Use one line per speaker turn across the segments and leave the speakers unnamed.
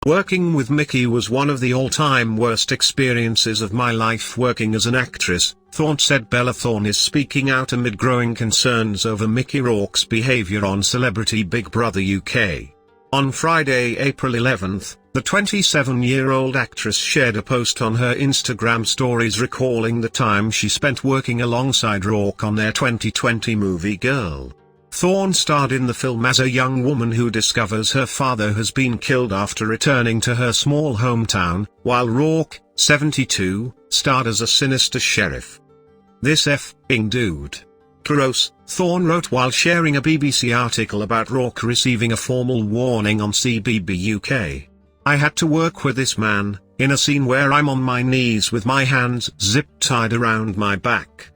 Working with Mickey was one of the all-time worst experiences of my life working as an actress, Thorne said. Bella Thorne is speaking out amid growing concerns over Mickey Rourke's behavior on Celebrity Big Brother UK. On Friday, April 11th, the 27-year-old actress shared a post on her Instagram stories recalling the time she spent working alongside Rourke on their 2020 movie Girl. Thorne starred in the film as a young woman who discovers her father has been killed after returning to her small hometown, while Rourke, 72, starred as a sinister sheriff. "This f***ing dude. Gross," Thorne wrote while sharing a BBC article about Rourke receiving a formal warning on CBB UK. "I had to work with this man, in a scene where I'm on my knees with my hands zip-tied around my back.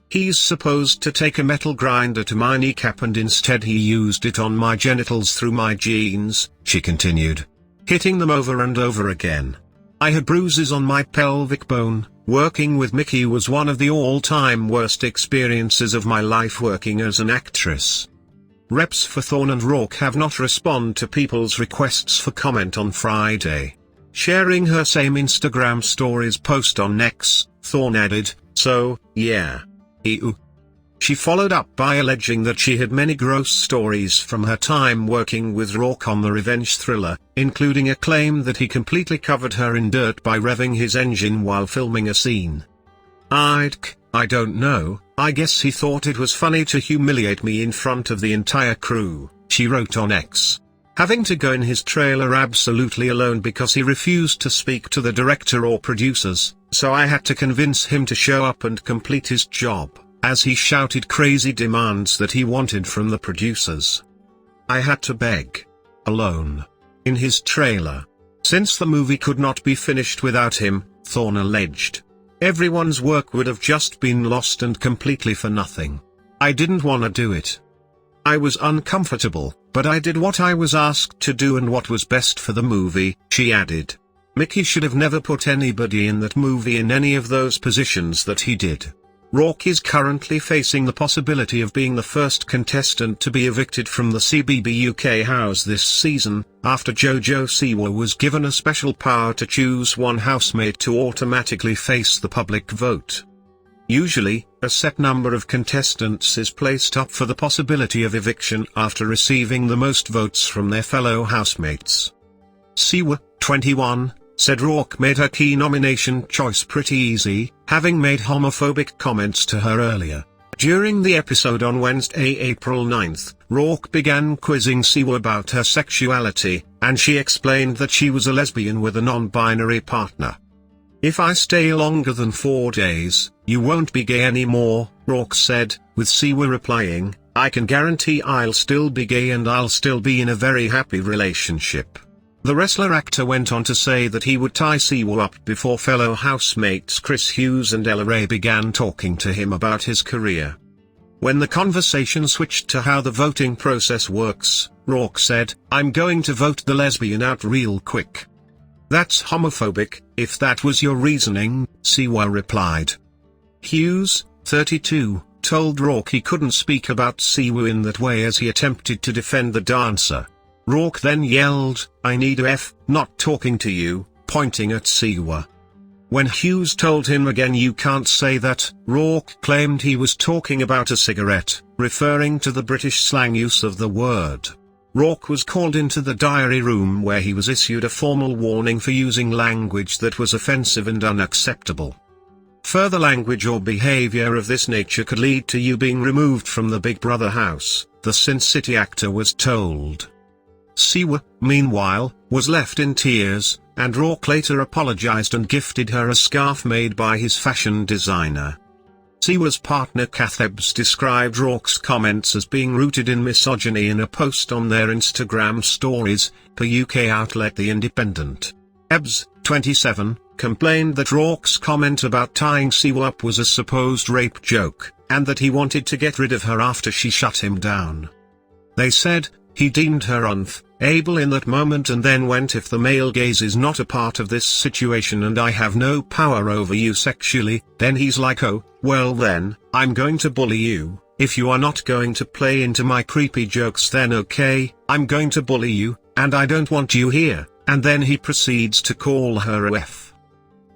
He's supposed to take a metal grinder to my kneecap and instead he used it on my genitals through my jeans," she continued. "Hitting them over and over again. I had bruises on my pelvic bone. Working with Mickey was one of the all-time worst experiences of my life working as an actress." Reps for Thorne and Rourke have not responded to people's requests for comment on Friday. Sharing her same Instagram stories post on X, Thorne added, "So, yeah. Ew." She followed up by alleging that she had many gross stories from her time working with Rourke on the revenge thriller, including a claim that he completely covered her in dirt by revving his engine while filming a scene. I don't know, I guess he thought it was funny to humiliate me in front of the entire crew," she wrote on X. "Having to go in his trailer absolutely alone because he refused to speak to the director or producers, so I had to convince him to show up and complete his job, as he shouted crazy demands that he wanted from the producers. I had to beg. Alone. In his trailer. Since the movie could not be finished without him," Thorne alleged. "Everyone's work would have just been lost and completely for nothing. I didn't want to do it. I was uncomfortable, but I did what I was asked to do and what was best for the movie," she added. "Mickey should have never put anybody in that movie in any of those positions that he did." Rourke is currently facing the possibility of being the first contestant to be evicted from the CBB UK house this season, after Jojo Siwa was given a special power to choose one housemate to automatically face the public vote. Usually, a set number of contestants is placed up for the possibility of eviction after receiving the most votes from their fellow housemates. Siwa, 21, said Rourke made her key nomination choice pretty easy, having made homophobic comments to her earlier. During the episode on Wednesday, April 9th, Rourke began quizzing Siwa about her sexuality, and she explained that she was a lesbian with a non-binary partner. "If I stay longer than 4 days, you won't be gay anymore," Rourke said, with Siwa replying, "I can guarantee I'll still be gay and I'll still be in a very happy relationship." The wrestler-actor went on to say that he would tie Siwa up before fellow housemates Chris Hughes and Ella Ray began talking to him about his career. When the conversation switched to how the voting process works, Rourke said, "I'm going to vote the lesbian out real quick." "That's homophobic, if that was your reasoning," Siwa replied. Hughes, 32, told Rourke he couldn't speak about Siwa in that way as he attempted to defend the dancer. Rourke then yelled, "I need a F, not talking to you," pointing at Siwa. When Hughes told him again you can't say that, Rourke claimed he was talking about a cigarette, referring to the British slang use of the word. Rourke was called into the diary room where he was issued a formal warning for using language that was offensive and unacceptable. Further language or behavior of this nature could lead to you being removed from the Big Brother house, the Sin City actor was told. Siwa, meanwhile, was left in tears, and Rourke later apologized and gifted her a scarf made by his fashion designer. Siwa's partner Kath Ebbs described Rourke's comments as being rooted in misogyny in a post on their Instagram stories, per UK outlet The Independent. Ebbs, 27, complained that Rourke's comment about tying Siwa up was a supposed rape joke, and that he wanted to get rid of her after she shut him down. They said, he deemed her unable in that moment and then went, "If the male gaze is not a part of this situation and I have no power over you sexually, then he's like, oh, well then, I'm going to bully you. If you are not going to play into my creepy jokes then okay, I'm going to bully you, and I don't want you here, and then he proceeds to call her a F.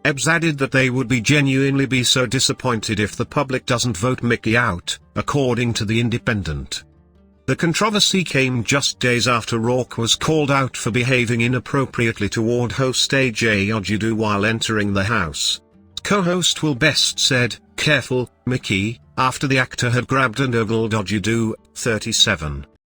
Ebbs added that they would be genuinely be so disappointed if the public doesn't vote Mickey out, according to The Independent. The controversy came just days after Rourke was called out for behaving inappropriately toward host AJ Ojudu while entering the house. Co-host Will Best said, "Careful, Mickey," after the actor had grabbed and ogled Ojudu, 37.